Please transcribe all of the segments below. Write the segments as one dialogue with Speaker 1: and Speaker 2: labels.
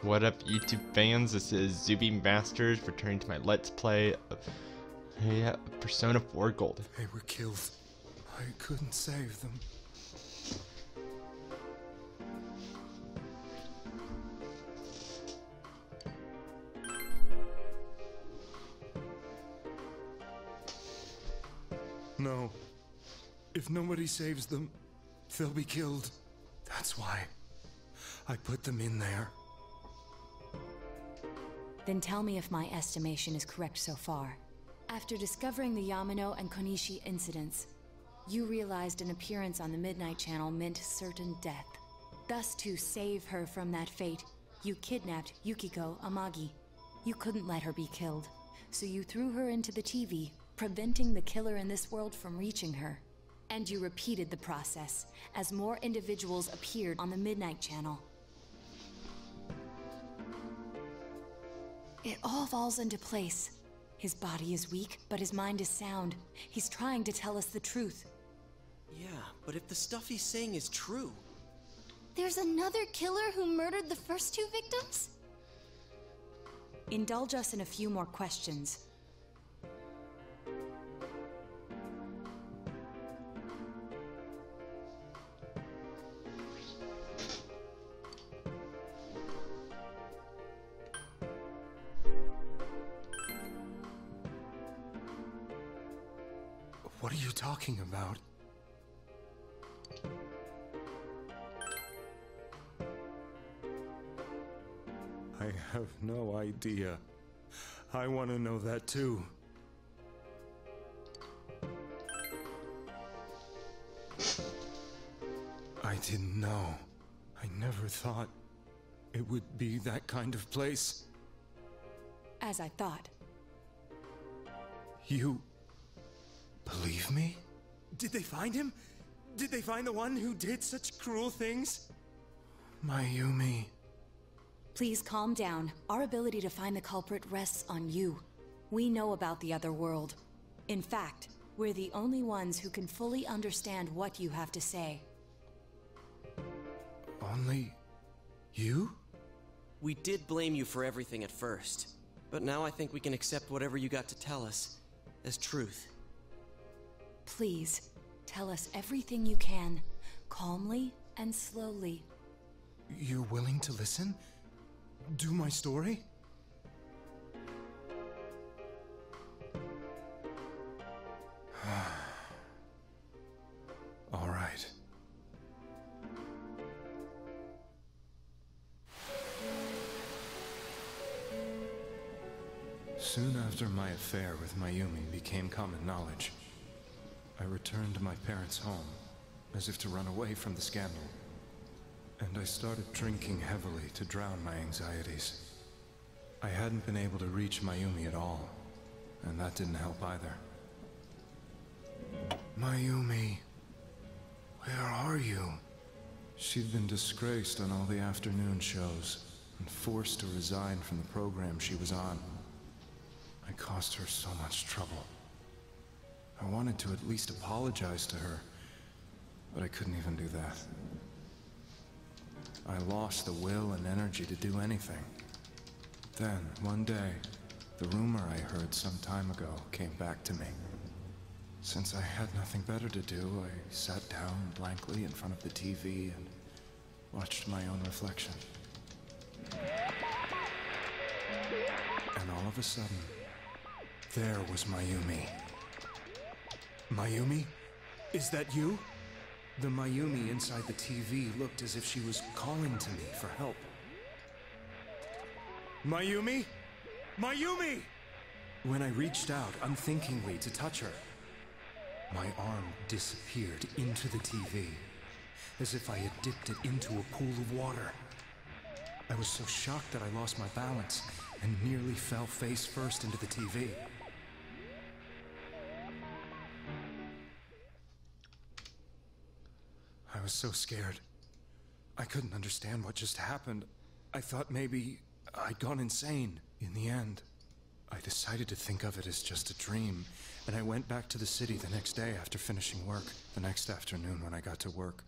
Speaker 1: What up, YouTube fans? This is Zuby Masters returning to my Let's Play of Persona 4 Gold.
Speaker 2: They were killed. I couldn't save them. No. If nobody saves them, they'll be killed. That's why I put them in there.
Speaker 3: Then tell me if my estimation is correct so far. After discovering the Yamano and Konishi incidents, you realized an appearance on the Midnight Channel meant certain death. Thus, to save her from that fate, you kidnapped Yukiko Amagi. You couldn't let her be killed, so you threw her into the TV, preventing the killer in this world from reaching her. And you repeated the process, as more individuals appeared on the Midnight Channel. It all falls into place. His body is weak, but his mind is sound. He's trying to tell us the truth.
Speaker 4: Yeah, but if the stuff he's saying is true...
Speaker 5: There's another killer who murdered the first two victims?
Speaker 3: Indulge us in a few more questions.
Speaker 2: What are you talking about? I have no idea. I want to know that too. I didn't know. I never thought it would be that kind of place.
Speaker 3: As I thought.
Speaker 2: You... believe me? Did they find him? Did they find the one who did such cruel things? Mayumi.
Speaker 3: Please calm down. Our ability to find the culprit rests on you. We know about the other world. In fact, we're the only ones who can fully understand what you have to say.
Speaker 2: Only... you?
Speaker 4: We did blame you for everything at first, but now I think we can accept whatever you got to tell us as truth.
Speaker 3: Please, tell us everything you can, calmly and slowly.
Speaker 2: You're willing to listen? Do my story? All right. Soon after my affair with Mayumi became common knowledge, I returned to my parents' home, as if to run away from the scandal. And I started drinking heavily to drown my anxieties. I hadn't been able to reach Mayumi at all, and that didn't help either. Mayumi, where are you? She'd been disgraced on all the afternoon shows, and forced to resign from the program she was on. I caused her so much trouble. I wanted to at least apologize to her, but I couldn't even do that. I lost the will and energy to do anything. Then, one day, the rumor I heard some time ago came back to me. Since I had nothing better to do, I sat down blankly in front of the TV and watched my own reflection. And all of a sudden, there was Mayumi. Mayumi? Is that you? The Mayumi inside the TV looked as if she was calling to me for help. Mayumi? Mayumi! When I reached out unthinkingly to touch her, my arm disappeared into the TV, as if I had dipped it into a pool of water. I was so shocked that I lost my balance and nearly fell face first into the TV. I was so scared. I couldn't understand what just happened. I thought maybe I'd gone insane. In the end, I decided to think of it as just a dream, and I went back to the city the next day after finishing work. The next afternoon when I got to work,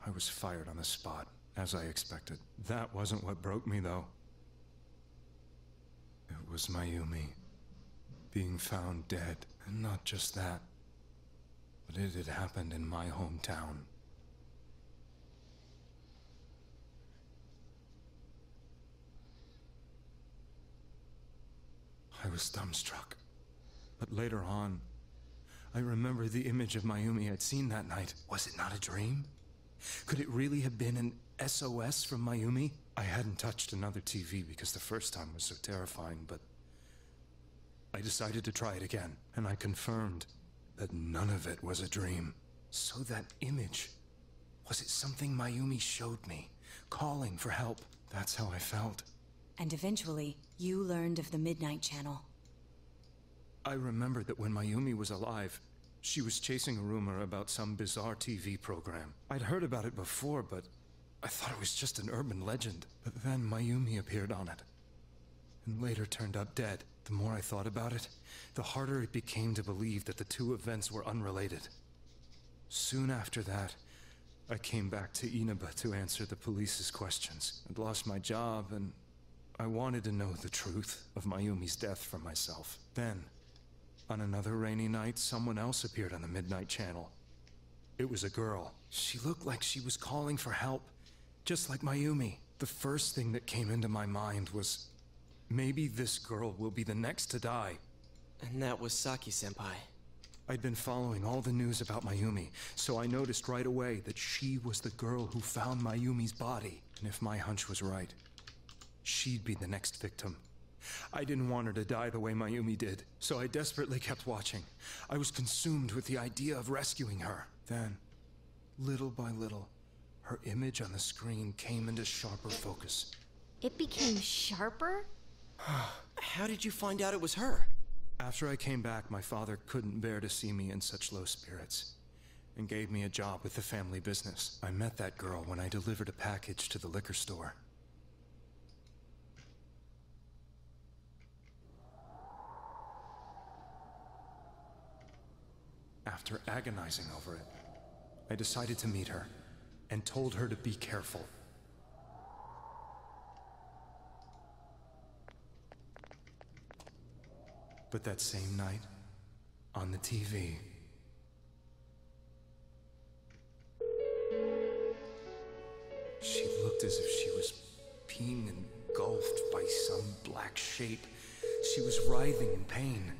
Speaker 2: I was fired on the spot as I expected. That wasn't what broke me, though. It was Mayumi being found dead. And not just that, but it had happened in my hometown. I was dumbstruck. But later on, I remember the image of Mayumi I'd seen that night. Was it not a dream? Could it really have been an SOS from Mayumi? I hadn't touched another TV because the first time was so terrifying, but I decided to try it again, and I confirmed that none of it was a dream. So that image, was it something Mayumi showed me, calling for help? That's how I felt.
Speaker 3: And eventually, you learned of the Midnight Channel.
Speaker 2: I remembered that when Mayumi was alive, she was chasing a rumor about some bizarre TV program. I'd heard about it before, but I thought it was just an urban legend. But then Mayumi appeared on it, and later turned up dead. The more I thought about it, the harder it became to believe that the two events were unrelated. Soon after that, I came back to Inaba to answer the police's questions. I'd lost my job, and I wanted to know the truth of Mayumi's death for myself. Then, on another rainy night, someone else appeared on the Midnight Channel. It was a girl. She looked like she was calling for help, just like Mayumi. The first thing that came into my mind was, maybe this girl will be the next to die.
Speaker 4: And that was Saki-senpai.
Speaker 2: I'd been following all the news about Mayumi, so I noticed right away that she was the girl who found Mayumi's body. And if my hunch was right, she'd be the next victim. I didn't want her to die the way Mayumi did, so I desperately kept watching. I was consumed with the idea of rescuing her. Then, little by little, her image on the screen came into sharper focus.
Speaker 5: It became sharper?
Speaker 4: How did you find out it was her?
Speaker 2: After I came back, my father couldn't bear to see me in such low spirits, and gave me a job with the family business. I met that girl when I delivered a package to the liquor store. After agonizing over it, I decided to meet her, and told her to be careful. But that same night, on the TV, she looked as if she was being engulfed by some black shape. She was writhing in pain.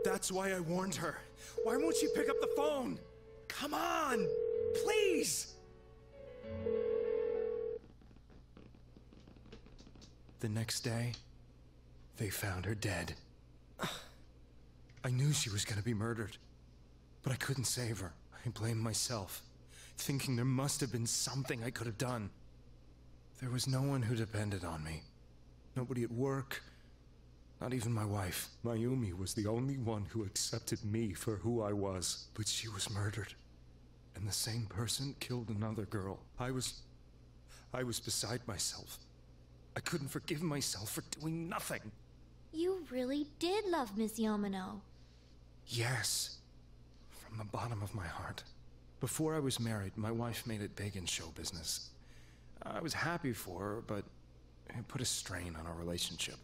Speaker 2: That's why I warned her. Why won't she pick up the phone? Come on, please! The next day, they found her dead. I knew she was gonna be murdered, but I couldn't save her. I blamed myself, thinking there must have been something I could have done. There was no one who depended on me. Nobody at work, not even my wife. Mayumi was the only one who accepted me for who I was. But she was murdered, and the same person killed another girl. I was beside myself. I couldn't forgive myself for doing nothing.
Speaker 5: You really did love Miss Yamano.
Speaker 2: Yes, from the bottom of my heart. Before I was married, my wife made it big in show business. I was happy for her, but it put a strain on our relationship.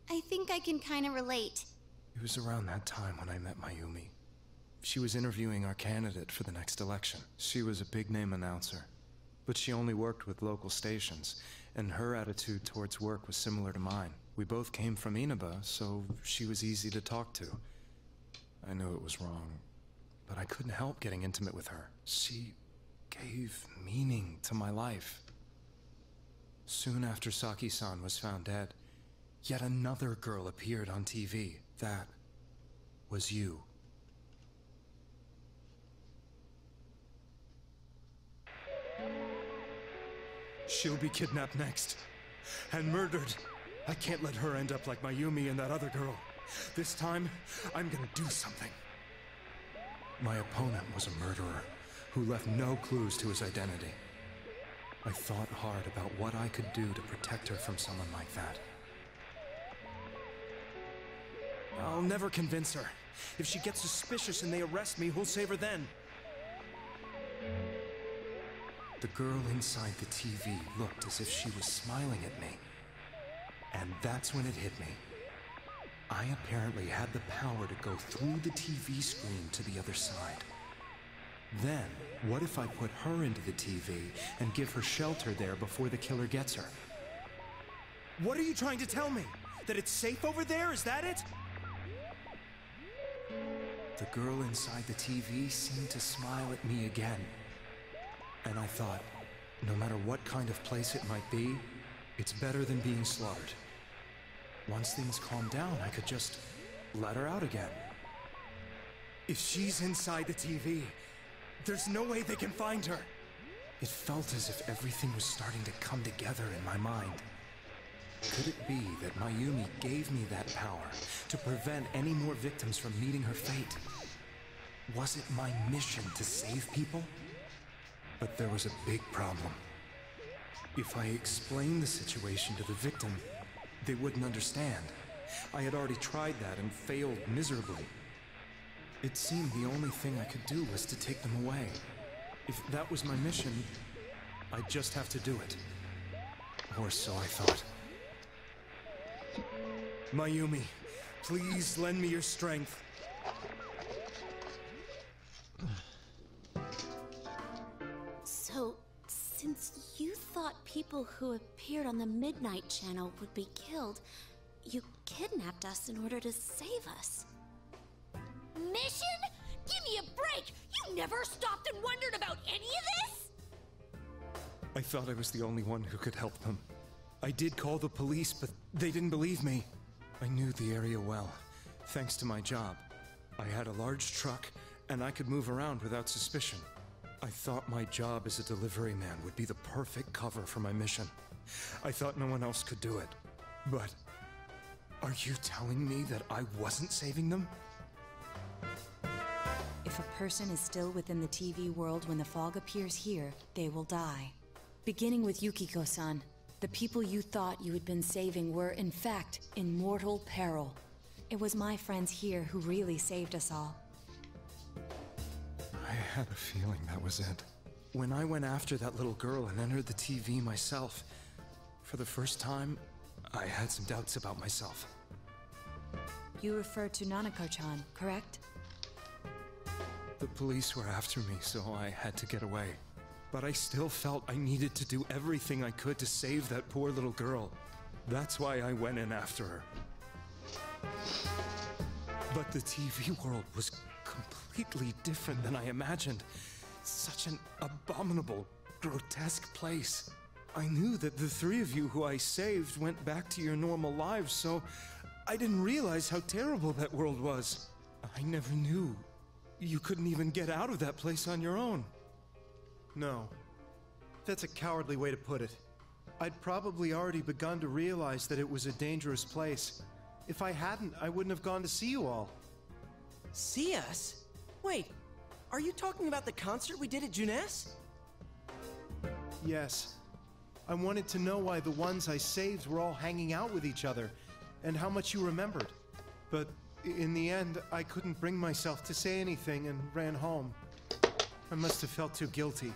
Speaker 5: I think I can kind of relate.
Speaker 2: It was around that time when I met Mayumi. She was interviewing our candidate for the next election. She was a big-name announcer, but she only worked with local stations, and her attitude towards work was similar to mine. We both came from Inaba, so she was easy to talk to. I knew it was wrong, but I couldn't help getting intimate with her. She gave meaning to my life. Soon after Saki-san was found dead, yet another girl appeared on TV. That was you. She'll be kidnapped next, and murdered. I can't let her end up like Mayumi and that other girl. This time, I'm gonna do something. My opponent was a murderer who left no clues to his identity. I thought hard about what I could do to protect her from someone like that. I'll never convince her. If she gets suspicious and they arrest me, who'll save her then? The girl inside the TV looked as if she was smiling at me. And that's when it hit me. I apparently had the power to go through the TV screen to the other side. Then, what if I put her into the TV and give her shelter there before the killer gets her?
Speaker 6: What are you trying to tell me? That it's safe over there? Is that it?
Speaker 2: The girl inside the TV seemed to smile at me again. And I thought, no matter what kind of place it might be, it's better than being slaughtered. Once things calmed down, I could just let her out again.
Speaker 6: If she's inside the TV, there's no way they can find her.
Speaker 2: It felt as if everything was starting to come together in my mind. Could it be that Mayumi gave me that power to prevent any more victims from meeting her fate? Was it my mission to save people? But there was a big problem. If I explained the situation to the victim, they wouldn't understand. I had already tried that and failed miserably. It seemed the only thing I could do was to take them away. If that was my mission, I'd just have to do it. Or so I thought.
Speaker 6: Mayumi, please lend me your strength.
Speaker 5: So, since you thought people who appeared on the Midnight Channel would be killed, you kidnapped us in order to save us.
Speaker 7: Mission? Give me a break! You never stopped and wondered about any of this?
Speaker 2: I thought I was the only one who could help them. I did call the police, but they didn't believe me. I knew the area well, thanks to my job. I had a large truck, and I could move around without suspicion. I thought my job as a delivery man would be the perfect cover for my mission. I thought no one else could do it. But are you telling me that I wasn't saving them?
Speaker 3: If a person is still within the TV world when the fog appears here, they will die. Beginning with Yukiko-san, the people you thought you had been saving were, in fact, in mortal peril. It was my friends here who really saved us all.
Speaker 2: I had a feeling that was it. When I went after that little girl and entered the TV myself, for the first time, I had some doubts about myself.
Speaker 3: You refer to Nanako-chan, correct?
Speaker 2: The police were after me, so I had to get away. But I still felt I needed to do everything I could to save that poor little girl. That's why I went in after her. But the TV world was completely different than I imagined. Such an abominable, grotesque place. I knew that the three of you who I saved went back to your normal lives, so I didn't realize how terrible that world was. I never knew you couldn't even get out of that place on your own.
Speaker 6: No. That's a cowardly way to put it. I'd probably already begun to realize that it was a dangerous place. If I hadn't, I wouldn't have gone to see you all.
Speaker 4: See us? Wait, are you talking about the concert we did at Junes?
Speaker 6: Yes. I wanted to know why the ones I saved were all hanging out with each other, and how much you remembered. But in the end, I couldn't bring myself to say anything and ran home. I must have felt too guilty.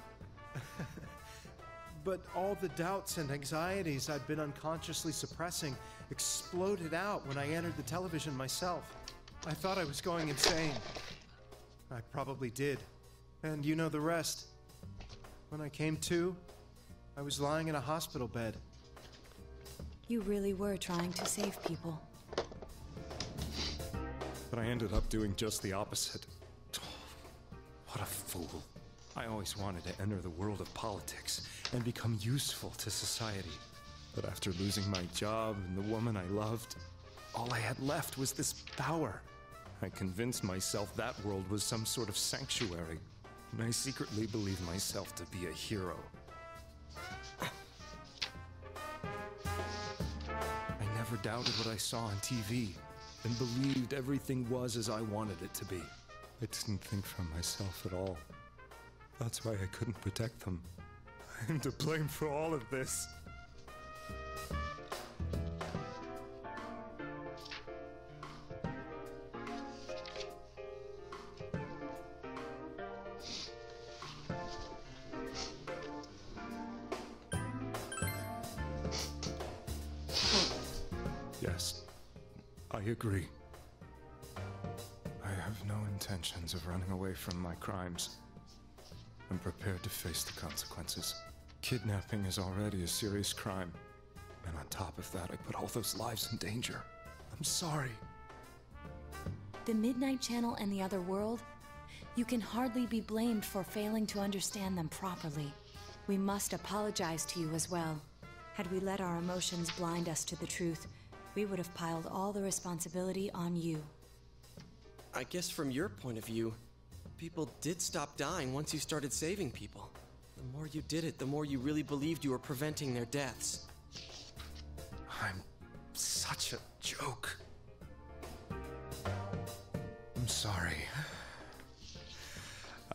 Speaker 6: But all the doubts and anxieties I'd been unconsciously suppressing exploded out when I entered the television myself. I thought I was going insane. I probably did. And you know the rest. When I came to, I was lying in a hospital bed.
Speaker 3: You really were trying to save people.
Speaker 2: But I ended up doing just the opposite. What a fool. I always wanted to enter the world of politics and become useful to society. But after losing my job and the woman I loved, all I had left was this power. I convinced myself that world was some sort of sanctuary, and I secretly believed myself to be a hero. I never doubted what I saw on TV, and believed everything was as I wanted it to be. I didn't think for myself at all. That's why I couldn't protect them. I'm to blame for all of this. Yes, I agree. I have no intentions of running away from my crimes. I'm prepared to face the consequences. Kidnapping is already a serious crime. And on top of that, I put all those lives in danger. I'm sorry.
Speaker 3: The Midnight Channel and the other world? You can hardly be blamed for failing to understand them properly. We must apologize to you as well. Had we let our emotions blind us to the truth, we would have piled all the responsibility on you.
Speaker 4: I guess from your point of view, people did stop dying once you started saving people. The more you did it, the more you really believed you were preventing their deaths.
Speaker 2: I'm such a joke. I'm sorry.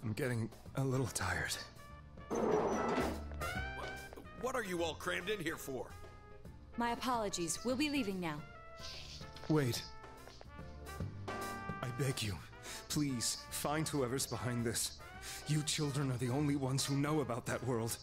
Speaker 2: I'm getting a little tired.
Speaker 8: What are you all crammed in here for?
Speaker 3: My apologies. We'll be leaving now.
Speaker 2: Wait. I beg you, please, find whoever's behind this. You children are the only ones who know about that world.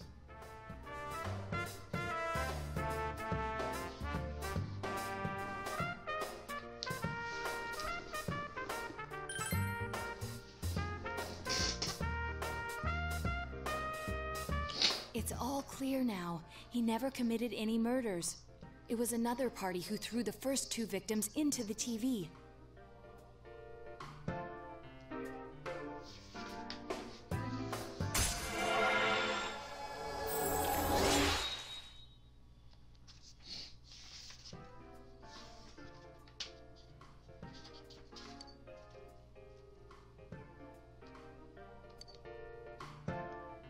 Speaker 3: It's all clear now. He never committed any murders. It was another party who threw the first 2 victims into the TV.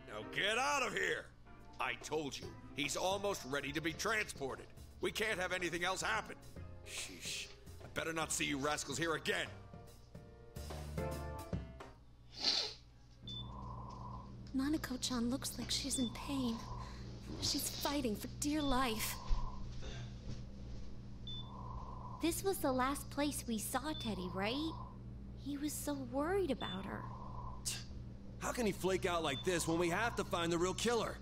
Speaker 8: Now get out of here! I told you, he's almost ready to be transported. We can't have anything else happen. Sheesh. I better not see you rascals here again.
Speaker 5: Nanako-chan looks like she's in pain. She's fighting for dear life.
Speaker 7: This was the last place we saw Teddy, right? He was so worried about her.
Speaker 9: How can he flake out like this when we have to find the real killer?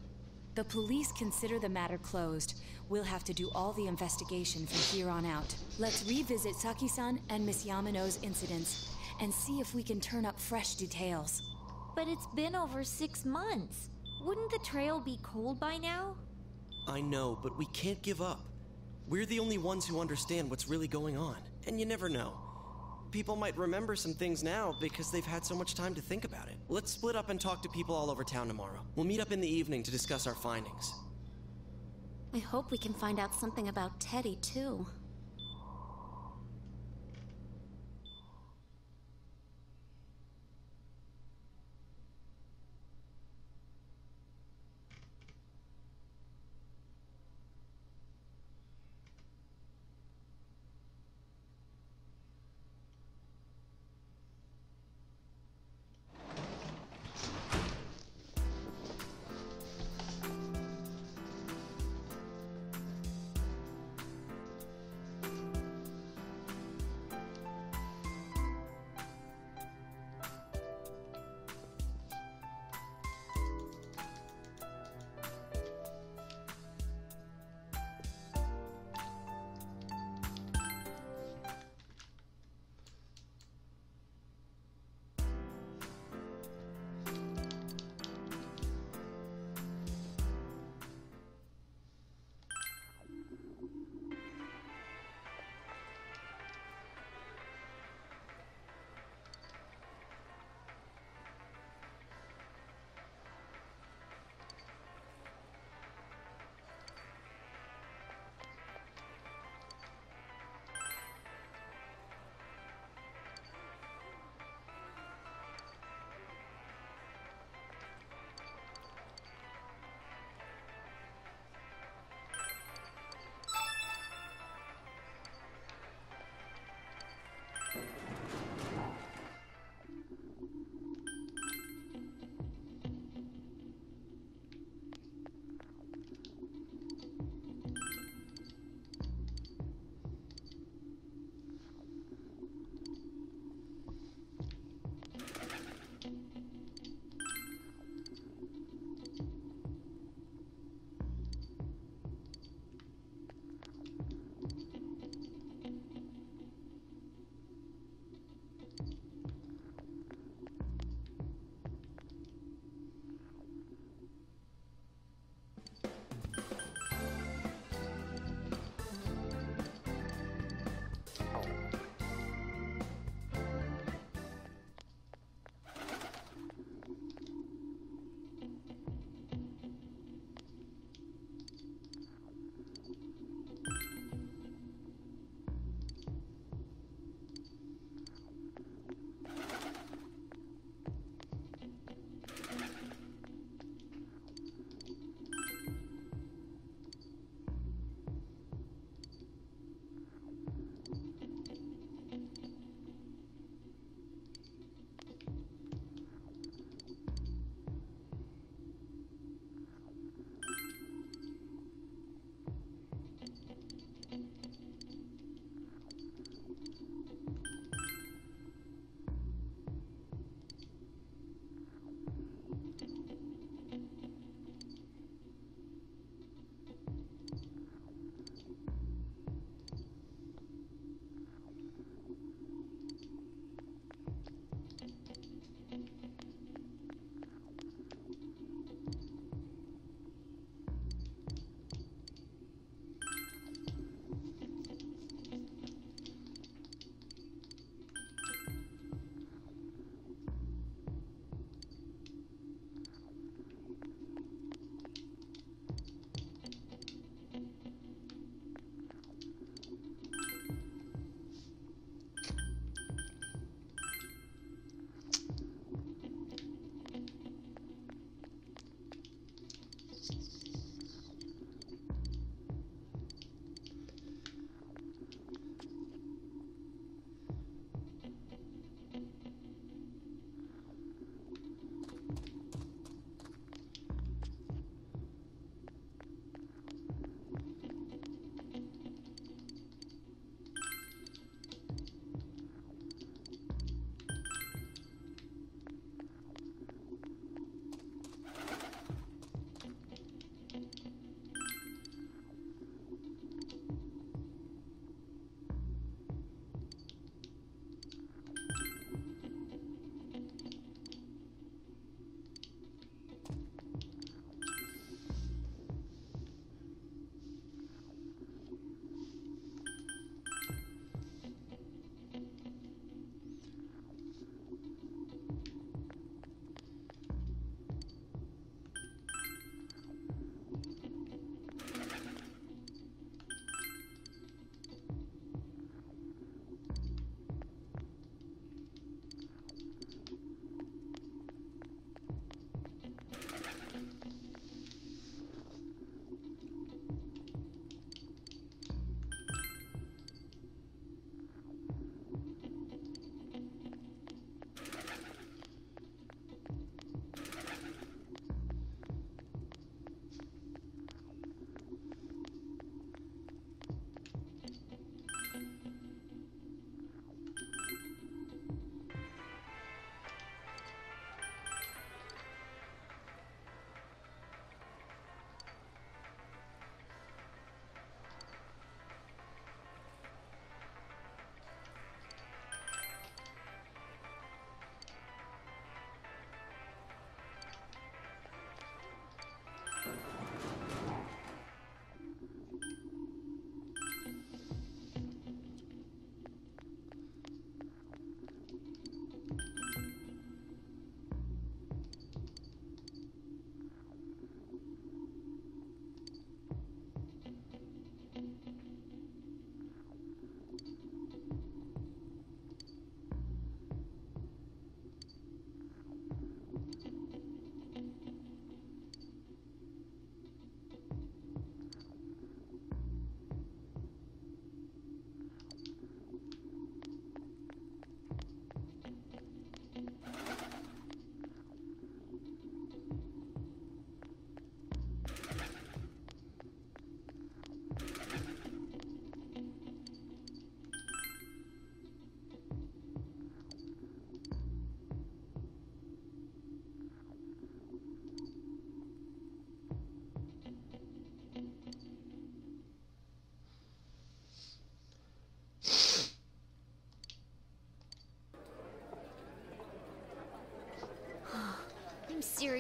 Speaker 3: The police consider the matter closed. We'll have to do all the investigation from here on out. Let's revisit Saki-san and Miss Yamano's incidents and see if we can turn up fresh details.
Speaker 7: But it's been over 6 months. Wouldn't the trail be cold by now?
Speaker 4: I know, but we can't give up. We're the only ones who understand what's really going on, and you never know. People might remember some things now because they've had so much time to think about it. Let's split up and talk to people all over town tomorrow. We'll meet up in the evening to discuss our findings.
Speaker 5: I hope we can find out something about Teddy, too.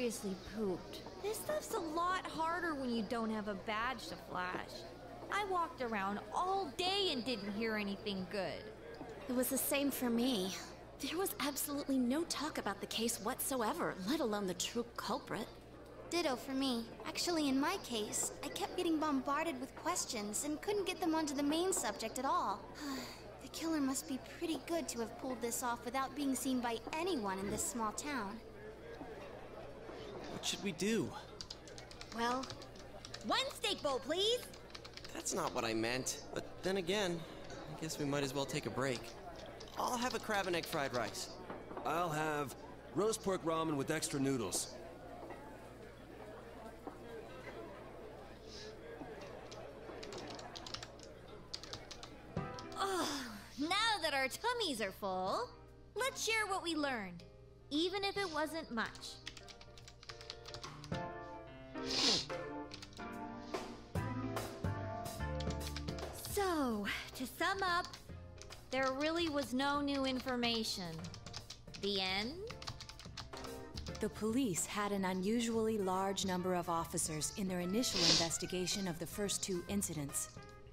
Speaker 10: seriously pooped. This stuff's a lot harder when you don't have a badge to flash. I walked around all day and didn't hear anything good.
Speaker 5: It was the same for me. There was absolutely no talk about the case whatsoever, let alone the true culprit.
Speaker 11: Ditto for me. Actually, in my case, I kept getting bombarded with questions and couldn't get them onto the main subject at all. The killer must be pretty good to have pulled this off without being seen by anyone in this small town.
Speaker 4: What should we do?
Speaker 10: Well, one steak bowl, please!
Speaker 4: That's not what I meant. But then again, I guess we might as well take a break. I'll have a crab and egg fried rice.
Speaker 9: I'll have roast pork ramen with extra noodles.
Speaker 10: Now that our tummies are full, let's share what we learned, even if it wasn't much. So, to sum up, there really was no new information. The end?
Speaker 3: The police had an unusually large number of officers in their initial investigation of the first two incidents.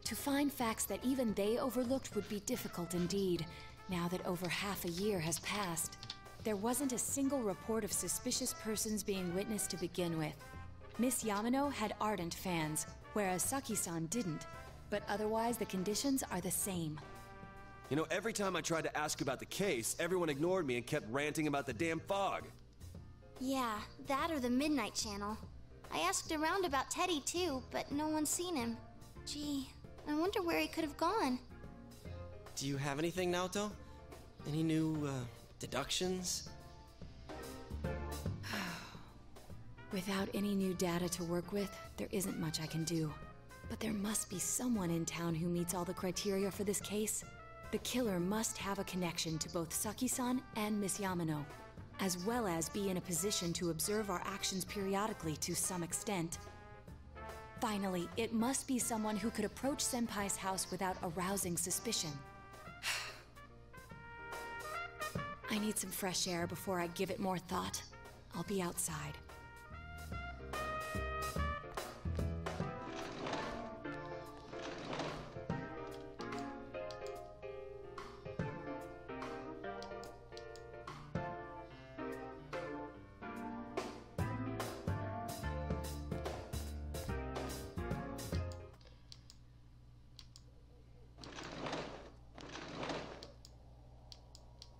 Speaker 3: To find facts that even they overlooked would be difficult indeed, now that over half a year has passed. There wasn't a single report of suspicious persons being witnessed to begin with. Miss Yamano had ardent fans, whereas Saki-san didn't. But otherwise, the conditions are the same.
Speaker 9: You know, every time I tried to ask about the case, everyone ignored me and kept ranting about the damn fog.
Speaker 11: Yeah, that or the Midnight Channel. I asked around about Teddy too, but no one's seen him. Gee, I wonder where he could have gone.
Speaker 4: Do you have anything, Naoto? Any new, deductions?
Speaker 3: Without any new data to work with, there isn't much I can do. But there must be someone in town who meets all the criteria for this case. The killer must have a connection to both Saki-san and Miss Yamano, as well as be in a position to observe our actions periodically to some extent. Finally, it must be someone who could approach Senpai's house without arousing suspicion. I need some fresh air before I give it more thought. I'll be outside.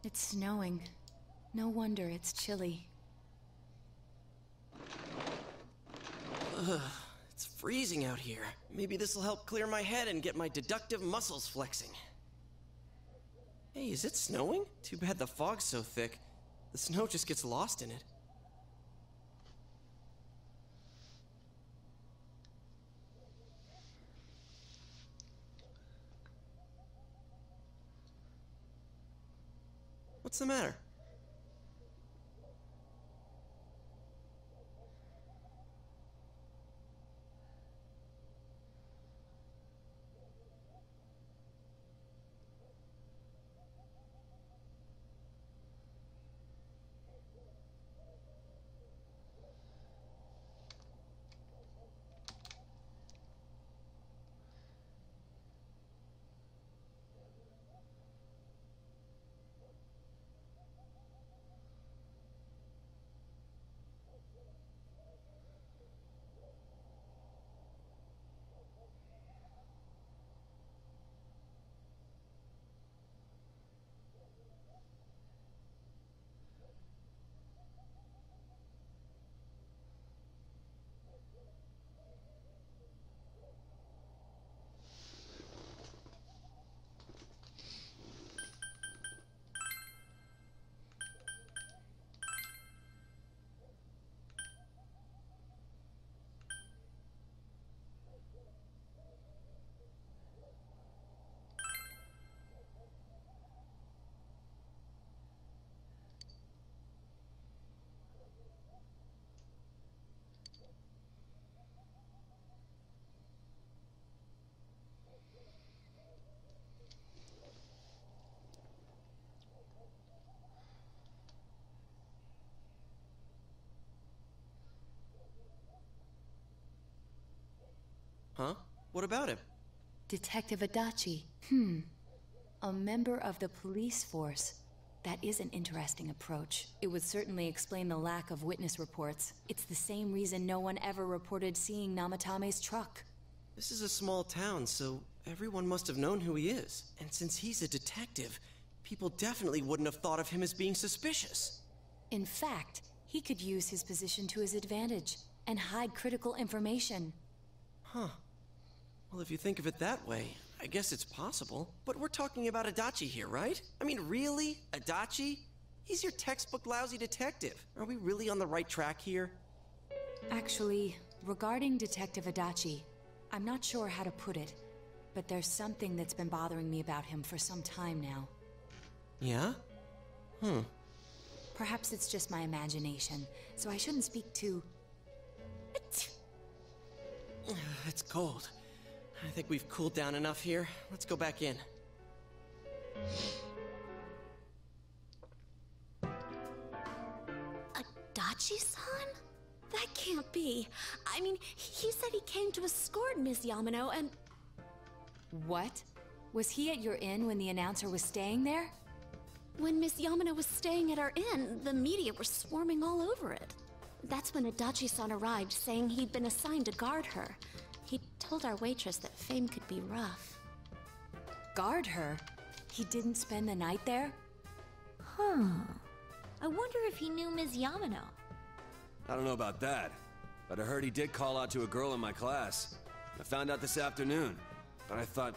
Speaker 3: It's snowing. No wonder it's chilly.
Speaker 4: Ugh, it's freezing out here. Maybe this'll help clear my head and get my deductive muscles flexing. Hey, is it snowing? Too bad the fog's so thick. The snow just gets lost in it. What's the matter? Huh? What about him?
Speaker 3: Detective Adachi. A member of the police force. That is an interesting approach. It would certainly explain the lack of witness reports. It's the same reason no one ever reported seeing Namatame's truck.
Speaker 4: This is a small town, so everyone must have known who he is. And since he's a detective, people definitely wouldn't have thought of him as being suspicious.
Speaker 3: In fact, he could use his position to his advantage and hide critical information.
Speaker 4: Huh. Well, if you think of it that way, I guess it's possible. But we're talking about Adachi here, right? I mean, really? Adachi? He's your textbook lousy detective. Are we really on the right track here?
Speaker 3: Actually, regarding Detective Adachi, I'm not sure how to put it, but there's something that's been bothering me about him for some time now.
Speaker 4: Yeah?
Speaker 3: Perhaps it's just my imagination, so I shouldn't speak too...
Speaker 4: It's cold. I think we've cooled down enough here. Let's go back in.
Speaker 5: Adachi-san? That can't be. I mean, he said he came to escort Miss Yamano and...
Speaker 3: What? Was he at your inn when the announcer was staying there?
Speaker 5: When Miss Yamano was staying at our inn, the media were swarming all over it. That's when Adachi-san arrived, saying he'd been assigned to guard her. He told our waitress that fame could be rough.
Speaker 3: Guard her? He didn't spend the night there?
Speaker 10: Huh. I wonder if he knew Ms. Yamano.
Speaker 9: I don't know about that, but I heard he did call out to a girl in my class. I found out this afternoon, but I thought,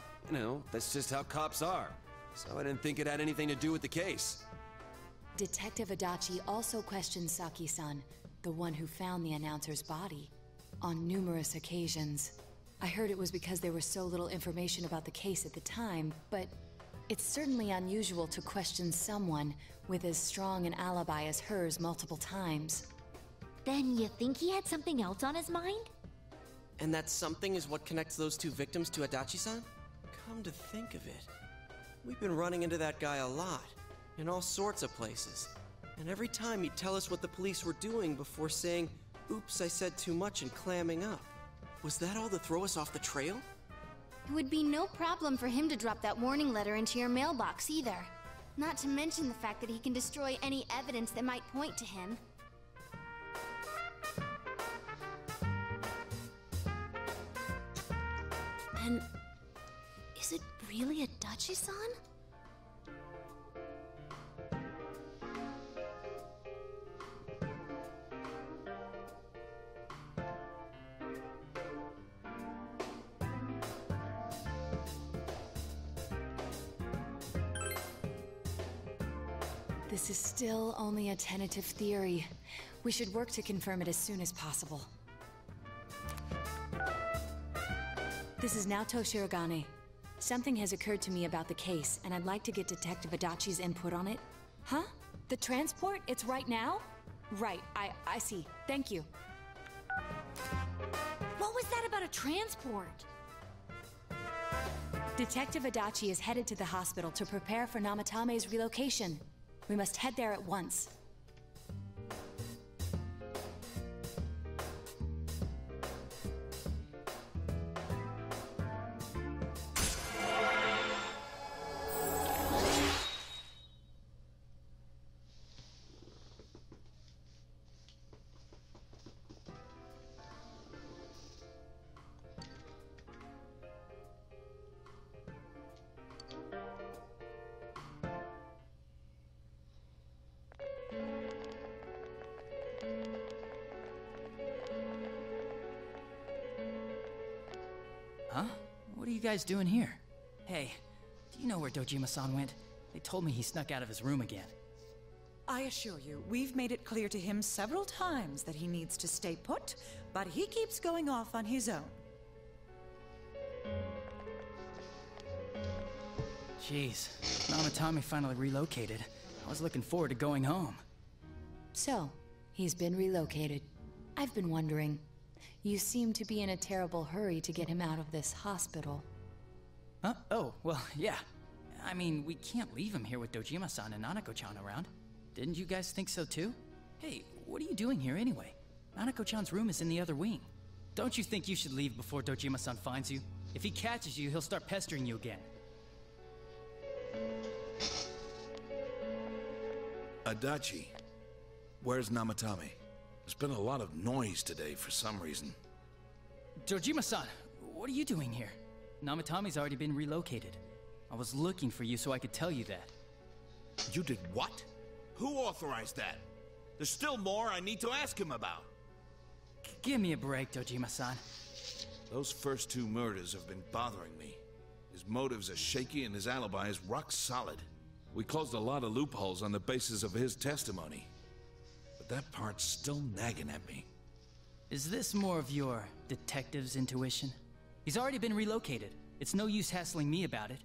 Speaker 9: that's just how cops are. So I didn't think it had anything to do with the case.
Speaker 3: Detective Adachi also questioned Saki-san, the one who found the announcer's body, on numerous occasions. I heard it was because there was so little information about the case at the time, but it's certainly unusual to question someone with as strong an alibi as hers multiple times.
Speaker 10: Then you think he had something else on his mind?
Speaker 4: And that something is what connects those two victims to Adachi-san? Come to think of it, we've been running into that guy a lot, in all sorts of places. And every time he'd tell us what the police were doing before saying, "Oops, I said too much," and clamming up. Was that all to throw us off the trail?
Speaker 11: It would be no problem for him to drop that warning letter into your mailbox either. Not to mention the fact that he can destroy any evidence that might point to him.
Speaker 5: Then, is it really Adachi-san?
Speaker 3: This is still only a tentative theory. We should work to confirm it as soon as possible. This is Naoto Shirogane. Something has occurred to me about the case, and I'd like to get Detective Adachi's input on it. Huh? The transport? It's right now? Right, I see. Thank you.
Speaker 10: What was that about a transport?
Speaker 3: Detective Adachi is headed to the hospital to prepare for Namatame's relocation. We must head there at once.
Speaker 12: Huh? What are you guys doing here? Hey, do you know where Dojima-san went? They told me he snuck out of his room again.
Speaker 13: I assure you, we've made it clear to him several times that he needs to stay put, but he keeps going off on his own.
Speaker 12: Jeez, Namatame finally relocated. I was looking forward to going home.
Speaker 3: So, he's been relocated. I've been wondering. You seem to be in a terrible hurry to get him out of this hospital.
Speaker 12: Huh? Oh, well, yeah. I mean, we can't leave him here with Dojima-san and Nanako-chan around. Didn't you guys think so too? Hey, what are you doing here anyway? Nanako-chan's room is in the other wing. Don't you think you should leave before Dojima-san finds you? If he catches you, he'll start pestering you again.
Speaker 14: Adachi, where's Namatame? There's been a lot of noise today for some reason.
Speaker 12: Dojima-san, what are you doing here? Namatame's already been relocated. I was looking for you so I could tell you that.
Speaker 14: You did what? Who authorized that? There's still more I need to ask him about.
Speaker 12: Give me a break, Dojima-san.
Speaker 14: Those first 2 murders have been bothering me. His motives are shaky and his alibi is rock solid. We closed a lot of loopholes on the basis of his testimony. But that part's still nagging at me.
Speaker 12: Is this more of your detective's intuition? He's already been relocated. It's no use hassling me about it.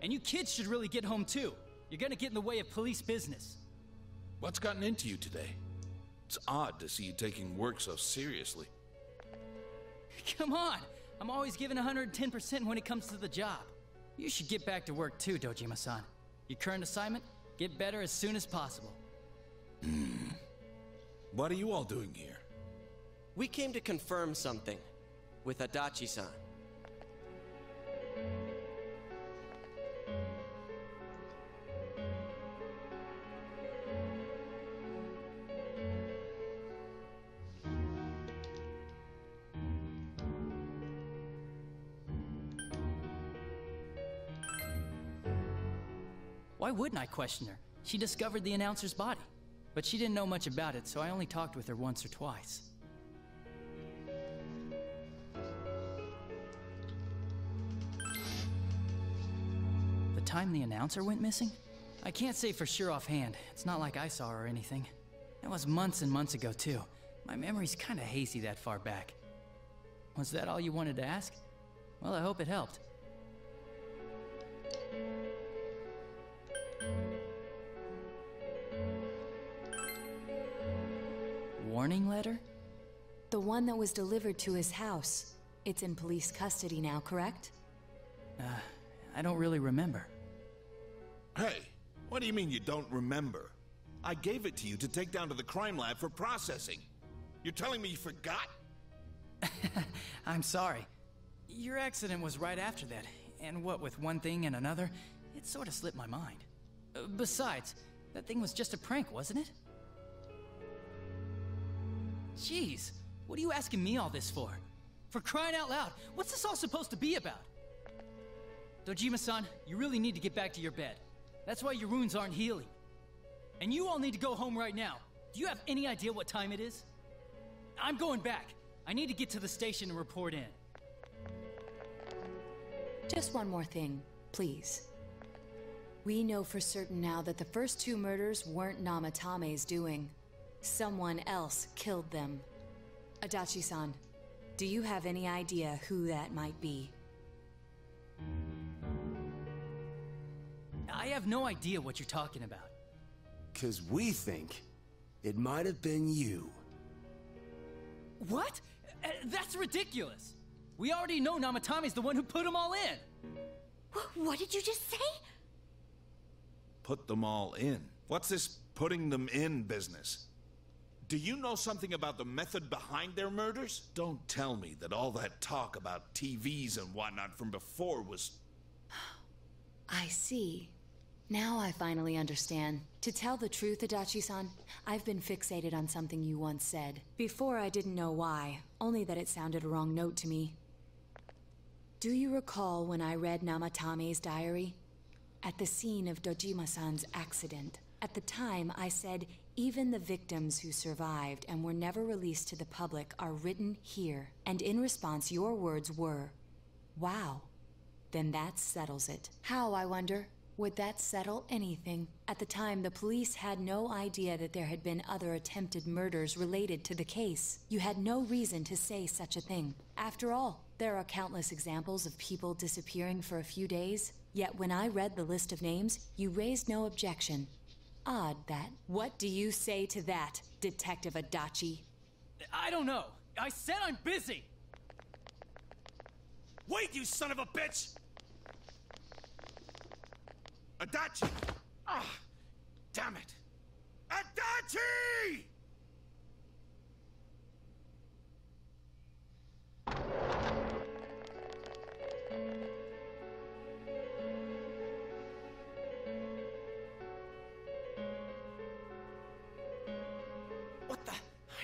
Speaker 12: And you kids should really get home too. You're gonna get in the way of police business.
Speaker 14: What's gotten into you today? It's odd to see you taking work so seriously.
Speaker 12: Come on! I'm always giving 110% when it comes to the job. You should get back to work too, Dojima-san. Your current assignment? Get better as soon as possible.
Speaker 14: What are you all doing here?
Speaker 4: We came to confirm something with Adachi-san.
Speaker 12: Why wouldn't I question her? She discovered the announcer's body. But she didn't know much about it, so I only talked with her once or twice. The time the announcer went missing? I can't say for sure offhand. It's not like I saw her or anything. That was months and months ago, too. My memory's kinda hazy that far back. Was that all you wanted to ask? Well, I hope it helped. Warning letter?
Speaker 3: The one that was delivered to his house. It's in police custody now, correct?
Speaker 12: I don't really remember.
Speaker 14: Hey, what do you mean you don't remember? I gave it to you to take down to the crime lab for processing. You're telling me you forgot?
Speaker 12: I'm sorry. Your accident was right after that, and what with one thing and another, it sort of slipped my mind. Besides, that thing was just a prank, wasn't it? Jeez, what are you asking me all this for? For crying out loud, what's this all supposed to be about? Dojima-san, you really need to get back to your bed. That's why your wounds aren't healing. And you all need to go home right now. Do you have any idea what time it is? I'm going back. I need to get to the station and report in.
Speaker 3: Just one more thing, please. We know for certain now that the first 2 murders weren't Namatame's doing. Someone else killed them. Adachi-san, do you have any idea who that might be?
Speaker 12: I have no idea what you're talking about.
Speaker 9: 'Cause we think it might have been you.
Speaker 12: What? That's ridiculous! We already know Namatame's the one who put them all in!
Speaker 7: What did you just say?
Speaker 14: Put them all in? What's this putting them in business? Do you know something about the method behind their murders? Don't tell me that all that talk about TVs and whatnot from before was...
Speaker 3: I see. Now I finally understand. To tell the truth, Adachi-san, I've been fixated on something you once said. Before I didn't know why, only that it sounded a wrong note to me. Do you recall when I read Namatame's diary? At the scene of Dojima-san's accident. At the time, I said, even the victims who survived and were never released to the public are written here. And in response, your words were, wow. Then that settles it. How, I wonder? Would that settle anything? At the time, the police had no idea that there had been other attempted murders related to the case. You had no reason to say such a thing. After all, there are countless examples of people disappearing for a few days. Yet when I read the list of names, you raised no objection. Odd that. What do you say to that, Detective Adachi?
Speaker 12: I don't know. I said I'm busy!
Speaker 14: Wait, you son of a bitch! Adachi! Ah! Damn it! Adachi!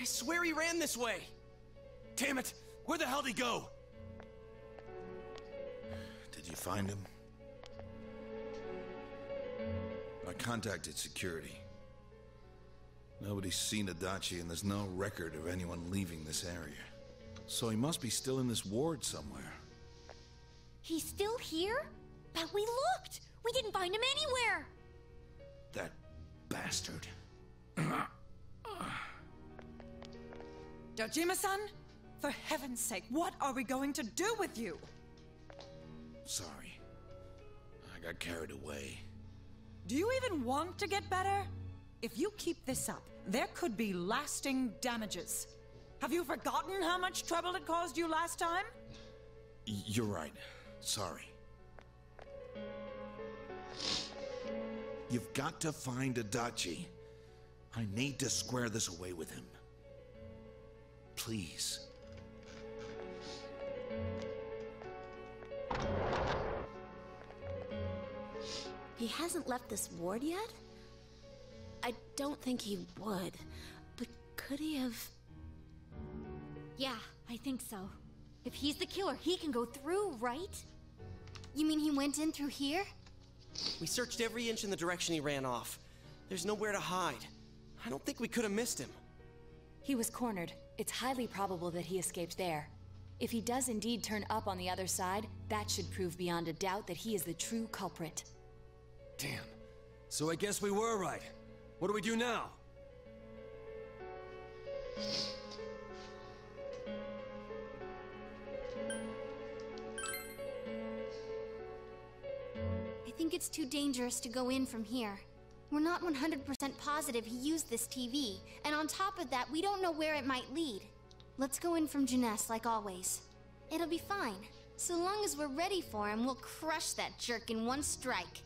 Speaker 4: I swear he ran this way.
Speaker 9: Damn it! Where the hell did he go?
Speaker 14: Did you find him? I contacted security. Nobody's seen Adachi, and there's no record of anyone leaving this area. So he must be still in this ward somewhere.
Speaker 7: He's still here? But we looked! We didn't find him anywhere!
Speaker 14: That bastard.
Speaker 13: Dojima-san, for heaven's sake, what are we going to do with you?
Speaker 14: Sorry. I got carried away.
Speaker 13: Do you even want to get better? If you keep this up, there could be lasting damages. Have you forgotten how much trouble it caused you last time?
Speaker 14: You're right. Sorry. You've got to find Adachi. I need to square this away with him. Please.
Speaker 5: He hasn't left this ward yet? I don't think he would. But could he have...
Speaker 7: Yeah, I think so. If he's the killer, he can go through, right?
Speaker 11: You mean he went in through here?
Speaker 4: We searched every inch in the direction he ran off. There's nowhere to hide. I don't think we could have missed him.
Speaker 3: He was cornered. It's highly probable that he escaped there. If he does indeed turn up on the other side, that should prove beyond a doubt that he is the true culprit.
Speaker 9: Damn. So I guess we were right. What do we do now?
Speaker 11: I think it's too dangerous to go in from here. We're not 100% positive he used this TV, and on top of that, we don't know where it might lead. Let's go in from Jeunesse like always. It'll be fine. So long as we're ready for him, we'll crush that jerk in one strike.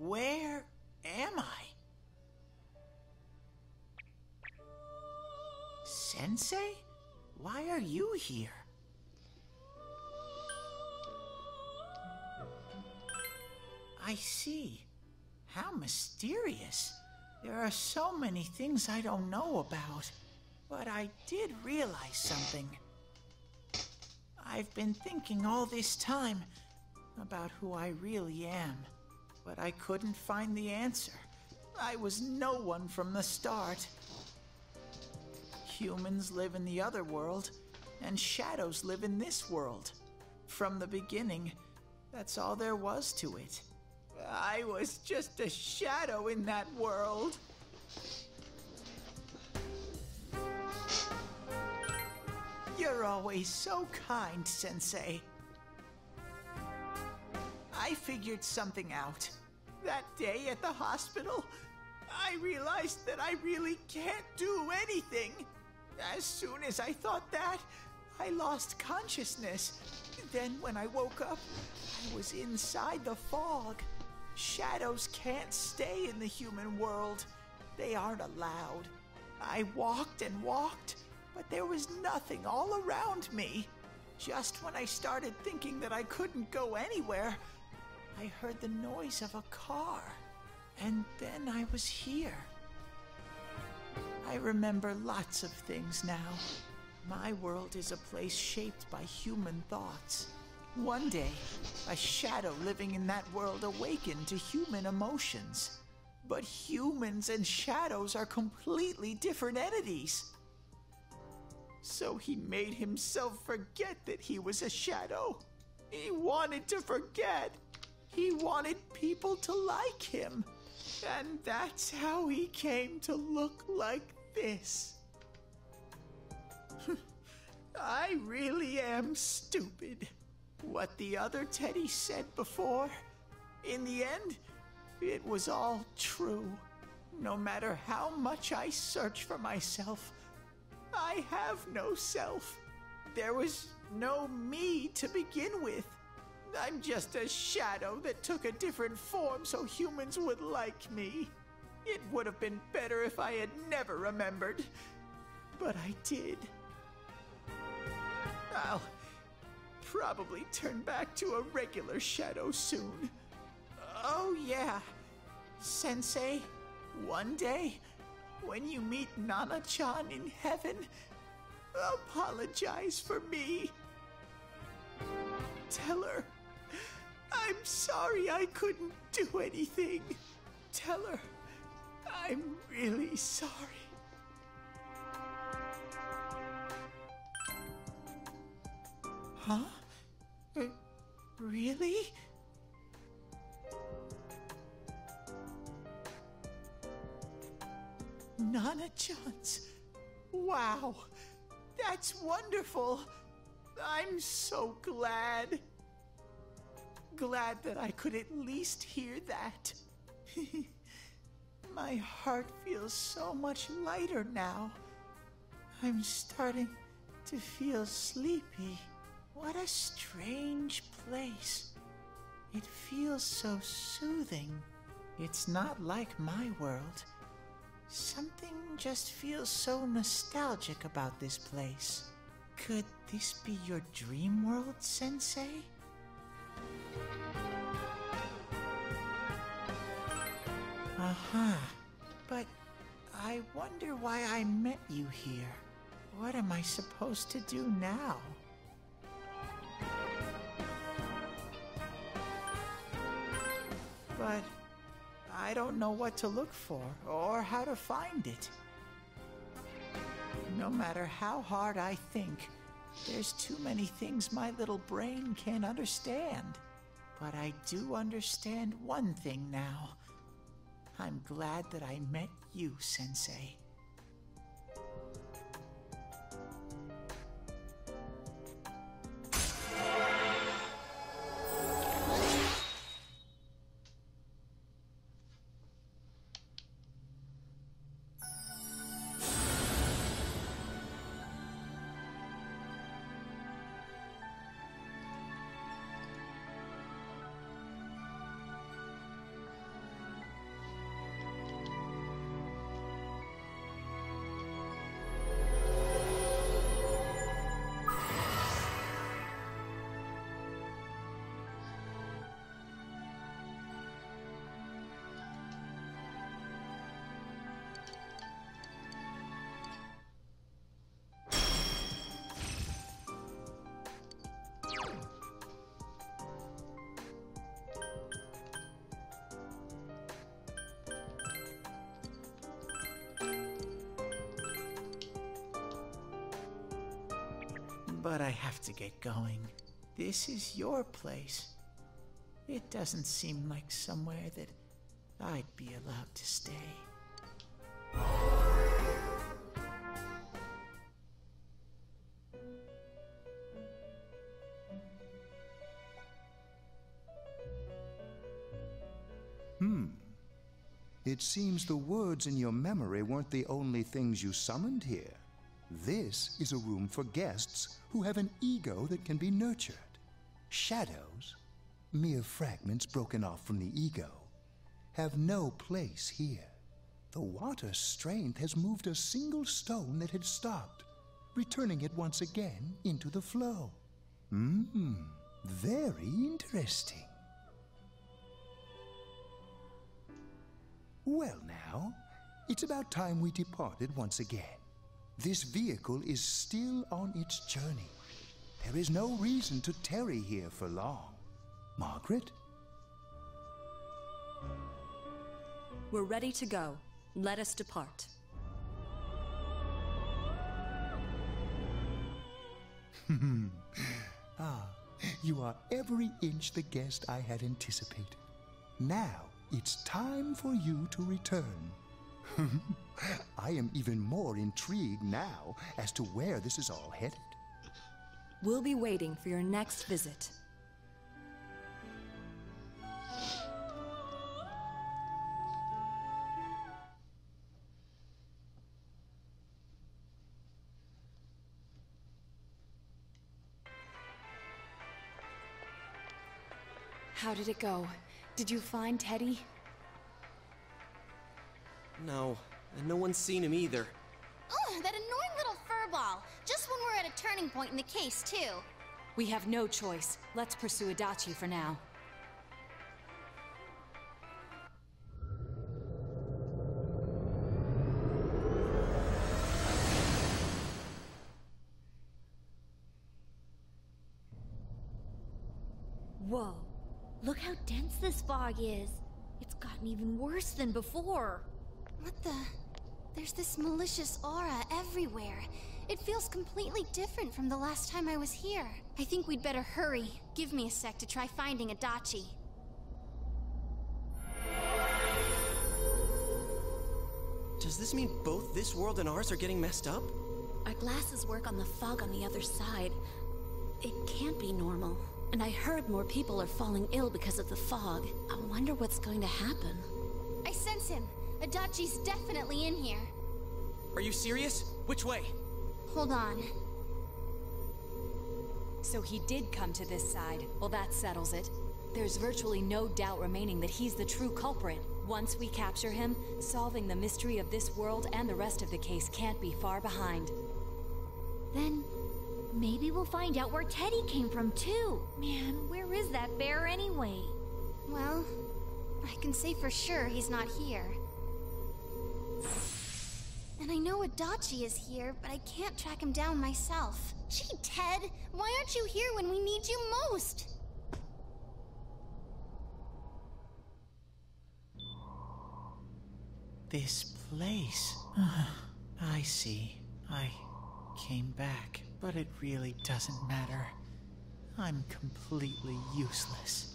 Speaker 15: Where am I? Sensei? Why are you here? I see. How mysterious. There are so many things I don't know about. But I did realize something. I've been thinking all this time about who I really am. But I couldn't find the answer. I was no one from the start. Humans live in the other world, and shadows live in this world. From the beginning, that's all there was to it. I was just a shadow in that world. You're always so kind, Sensei. I figured something out. That day at the hospital, I realized that I really can't do anything. As soon as I thought that, I lost consciousness. Then when I woke up, I was inside the fog. Shadows can't stay in the human world. They aren't allowed. I walked and walked, but there was nothing all around me. Just when I started thinking that I couldn't go anywhere, I heard the noise of a car, and then I was here. I remember lots of things now. My world is a place shaped by human thoughts. One day, a shadow living in that world awakened to human emotions. But humans and shadows are completely different entities. So he made himself forget that he was a shadow. He wanted to forget. He wanted people to like him. And that's how he came to look like this. I really am stupid. What the other Teddy said before, in the end, it was all true. No matter how much I search for myself, I have no self. There was no me to begin with. I'm just a shadow that took a different form so humans would like me. It would have been better if I had never remembered, but I did. I'll probably turn back to a regular shadow soon. Oh yeah, Sensei, one day, when you meet Nana-chan in heaven, apologize for me. Tell her, I'm sorry I couldn't do anything. Tell her, I'm really sorry. Huh? Really? Nana-chan's. Wow, that's wonderful. I'm so glad. Glad that I could at least hear that. My heart feels so much lighter now. I'm starting to feel sleepy. What a strange place. It feels so soothing. It's not like my world. Something just feels so nostalgic about this place. Could this be your dream world, Sensei? Uh-huh. But I wonder why I met you here. What am I supposed to do now? But I don't know what to look for or how to find it. No matter how hard I think, there's too many things my little brain can't understand. But I do understand one thing now. I'm glad that I met you, Sensei. But I have to get going. This is your place. It doesn't seem like somewhere that I'd be allowed to stay.
Speaker 16: It seems the words in your memory weren't the only things you summoned here. This is a room for guests who have an ego that can be nurtured. Shadows, mere fragments broken off from the ego, have no place here. The water's strength has moved a single stone that had stopped, returning it once again into the flow. Very interesting. Well now, it's about time we departed once again. This vehicle is still on its journey. There is no reason to tarry here for long. Margaret?
Speaker 17: We're ready to go. Let us depart.
Speaker 16: You are every inch the guest I had anticipated. Now, it's time for you to return. I am even more intrigued now as to where this is all headed.
Speaker 17: We'll be waiting for your next visit.
Speaker 3: How did it go? Did you find Teddy?
Speaker 4: No, and no one's seen him either.
Speaker 11: Oh, that annoying little furball. Just when we're at a turning point in the case, too.
Speaker 3: We have no choice. Let's pursue Adachi for now.
Speaker 10: Whoa. Look how dense this fog is. It's gotten even worse than before.
Speaker 11: What the? There's this malicious aura everywhere. It feels completely different from the last time I was here. I think we'd better hurry. Give me a sec to try finding Adachi.
Speaker 4: Does this mean both this world and ours are getting messed up?
Speaker 5: Our glasses work on the fog on the other side. It can't be normal. And I heard more people are falling ill because of the fog. I wonder what's going to happen.
Speaker 11: I sense him. Adachi's definitely in here.
Speaker 4: Are you serious? Which way?
Speaker 11: Hold on.
Speaker 3: So he did come to this side. Well, that settles it. There's virtually no doubt remaining that he's the true culprit. Once we capture him, solving the mystery of this world and the rest of the case can't be far behind.
Speaker 10: Then maybe we'll find out where Teddy came from too. Man, where is that bear anyway?
Speaker 11: Well, I can say for sure he's not here. And I know Adachi is here, but I can't track him down myself. Gee, Ted, why aren't you here when we need you most?
Speaker 15: This place. I see. I came back, but it really doesn't matter. I'm completely useless.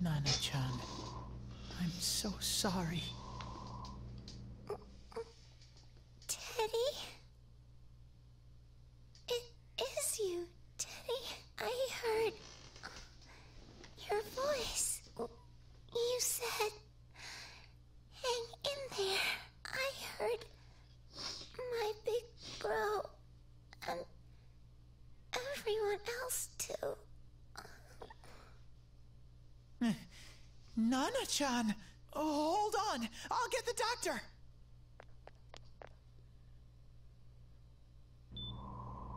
Speaker 15: Nana-chan, I'm so sorry.
Speaker 11: Teddy? It is you, Teddy. I heard your voice. You said, hang in there. I heard my big bro and everyone else too.
Speaker 15: Nana-chan! Oh, hold on! I'll get the doctor!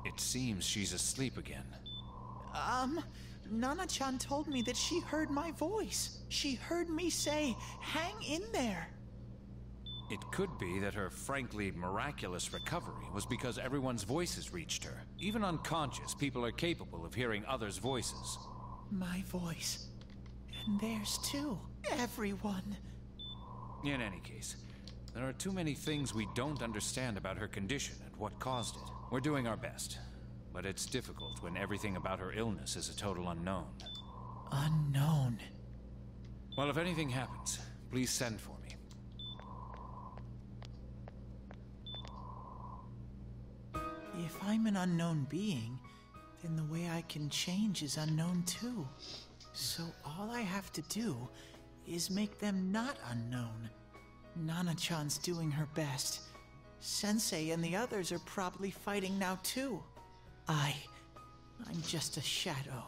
Speaker 18: It seems she's asleep again.
Speaker 15: Nana-chan told me that she heard my voice. She heard me say, hang in there.
Speaker 18: It could be that her frankly miraculous recovery was because everyone's voices reached her. Even unconscious, people are capable of hearing others' voices.
Speaker 15: My voice. And theirs too. Everyone.
Speaker 18: In any case, there are too many things we don't understand about her condition and what caused it. We're doing our best, but it's difficult when everything about her illness is a total unknown.
Speaker 15: Unknown?
Speaker 18: Well, if anything happens, please send for me.
Speaker 15: If I'm an unknown being, then the way I can change is unknown too. So all I have to do is make them not unknown. Nana-chan's doing her best. Sensei and the others are probably fighting now too. I'm just a shadow.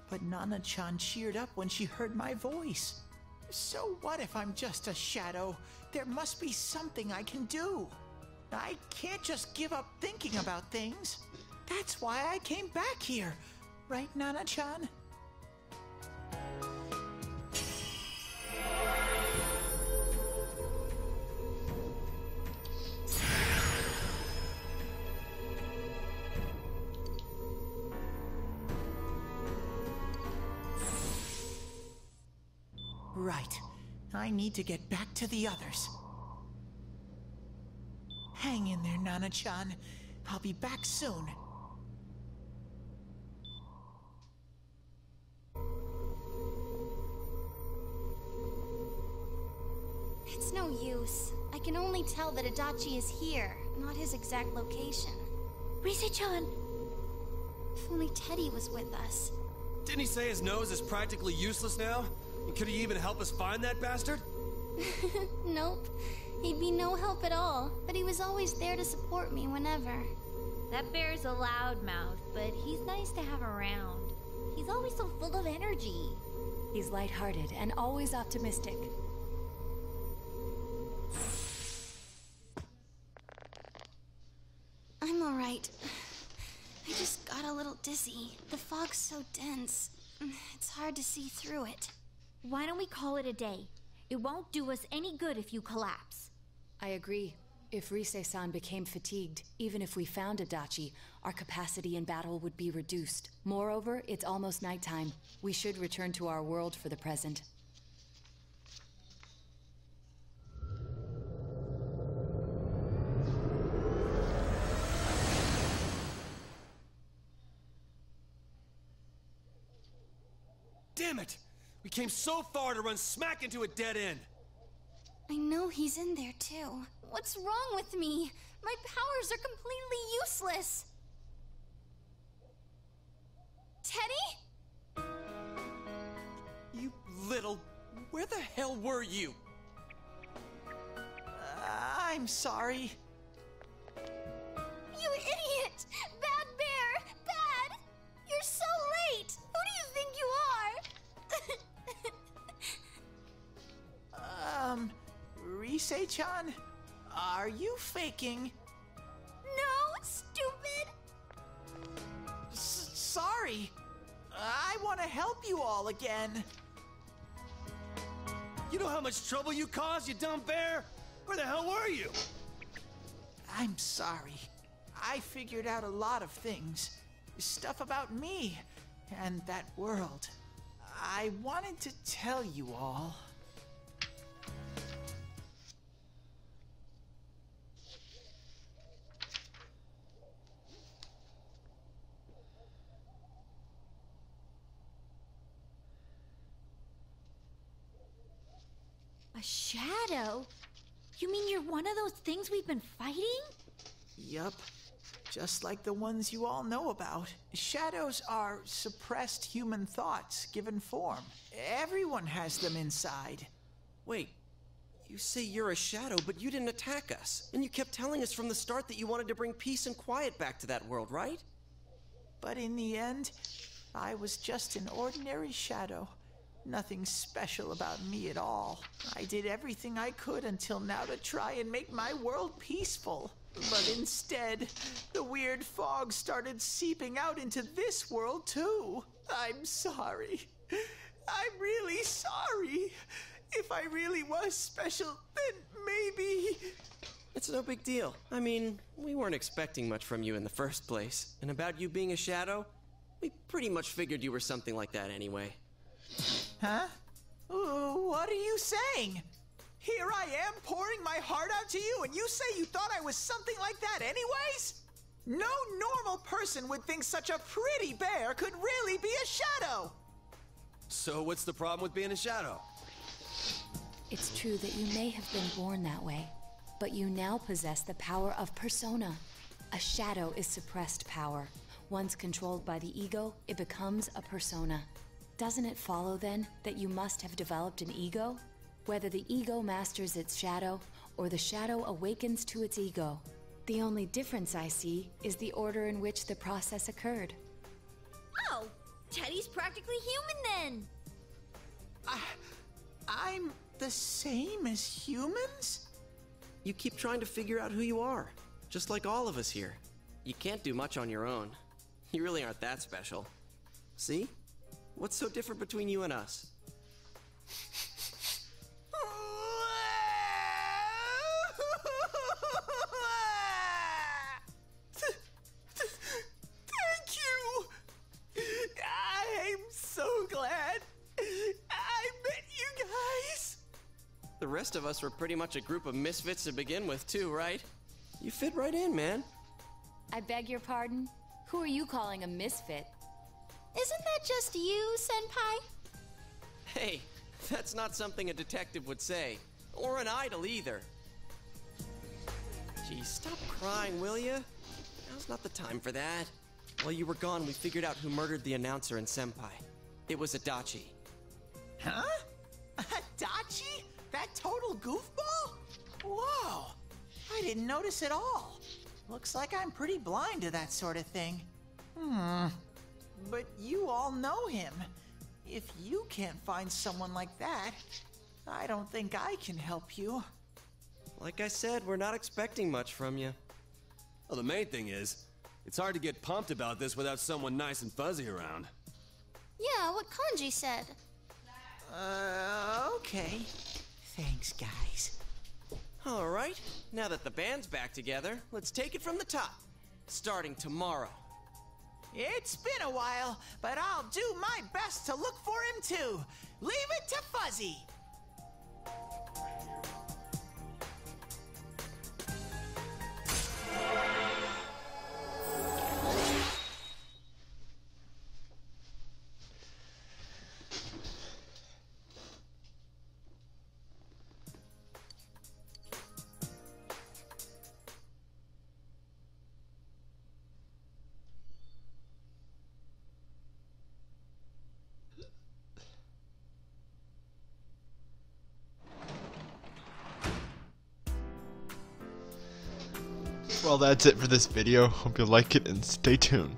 Speaker 15: But Nana-chan cheered up when she heard my voice. So what if I'm just a shadow? There must be something I can do. I can't just give up thinking about things. That's why I came back here. Right, Nana-chan? Right. I need to get back to the others. Hang in there, Nana-chan. I'll be back soon.
Speaker 11: It's no use. I can only tell that Adachi is here, not his exact location.
Speaker 7: Rise-chan!
Speaker 11: If only Teddy was with us.
Speaker 9: Didn't he say his nose is practically useless now? And could he even help us find that bastard?
Speaker 11: Nope. He'd be no help at all, but he was always there to support me whenever.
Speaker 10: That bear's a loudmouth, but he's nice to have around. He's always so full of energy.
Speaker 3: He's lighthearted and always optimistic.
Speaker 11: I'm alright. I just got a little dizzy. The fog's so dense. It's hard to see through it.
Speaker 10: Why don't we call it a day? It won't do us any good if you collapse.
Speaker 3: I agree. If Rise-san became fatigued, even if we found Adachi, our capacity in battle would be reduced. Moreover, it's almost nighttime. We should return to our world for the present.
Speaker 9: Damn it! We came so far to run smack into a dead end!
Speaker 11: I know he's in there too. What's wrong with me? My powers are completely useless. Teddy?
Speaker 4: You little... Where the hell were you?
Speaker 15: I'm sorry.
Speaker 11: You idiot! Bad bear! Bad! You're so late! Who do you think you are?
Speaker 15: Rise-chan? Are you faking?
Speaker 11: No, stupid!
Speaker 15: Sorry. I want to help you all again.
Speaker 9: You know how much trouble you caused, you dumb bear? Where the hell were you?
Speaker 15: I'm sorry. I figured out a lot of things. Stuff about me and that world. I wanted to tell you all.
Speaker 10: A shadow? You mean you're one of those things we've been fighting?
Speaker 15: Yup. Just like the ones you all know about. Shadows are suppressed human thoughts given form. Everyone has them inside.
Speaker 4: Wait, you say you're a shadow, but you didn't attack us. And you kept telling us from the start that you wanted to bring peace and quiet back to that world, right?
Speaker 15: But in the end, I was just an ordinary shadow. Nothing special about me at all. I did everything I could until now to try and make my world peaceful. But instead, the weird fog started seeping out into this world too. I'm sorry. I'm really sorry. If I really was special, then maybe...
Speaker 4: It's no big deal. I mean, we weren't expecting much from you in the first place. And about you being a shadow, we pretty much figured you were something like that anyway.
Speaker 15: Huh? What are you saying? Here I am pouring my heart out to you, and you say you thought I was something like that anyways? No normal person would think such a pretty bear could really be a shadow!
Speaker 9: So what's the problem with being a shadow?
Speaker 3: It's true that you may have been born that way, but you now possess the power of persona. A shadow is suppressed power. Once controlled by the ego, it becomes a persona. Doesn't it follow, then, that you must have developed an ego? Whether the ego masters its shadow, or the shadow awakens to its ego. The only difference I see is the order in which the process occurred.
Speaker 10: Oh, Teddy's practically human then!
Speaker 15: I'm the same as humans?
Speaker 4: You keep trying to figure out who you are, just like all of us here. You can't do much on your own. You really aren't that special. See? What's so different between you and us?
Speaker 15: Thank you! I'm so glad I met you guys!
Speaker 4: The rest of us were pretty much a group of misfits to begin with, too, right? You fit right in, man.
Speaker 3: I beg your pardon? Who are you calling a misfit?
Speaker 11: Isn't that just you, Senpai?
Speaker 4: Hey, that's not something a detective would say. Or an idol, either. Gee, stop crying, will ya? Now's not the time for that. While you were gone, we figured out who murdered the announcer and Senpai. It was Adachi.
Speaker 15: Huh? Adachi? That total goofball? Whoa! I didn't notice at all. Looks like I'm pretty blind to that sort of thing. But you all know him. If you can't find someone like that, I don't think I can help you.
Speaker 4: Like I said, we're not expecting much from you.
Speaker 9: Well, the main thing is, it's hard to get pumped about this without someone nice and fuzzy around.
Speaker 11: Yeah, what Kanji said.
Speaker 15: Okay. Thanks, guys.
Speaker 4: All right, now that the band's back together, let's take it from the top. Starting tomorrow.
Speaker 15: It's been a while, but I'll do my best to look for him too. Leave it to Fuzzy.
Speaker 1: Well, that's it for this video. Hope you like it and stay tuned.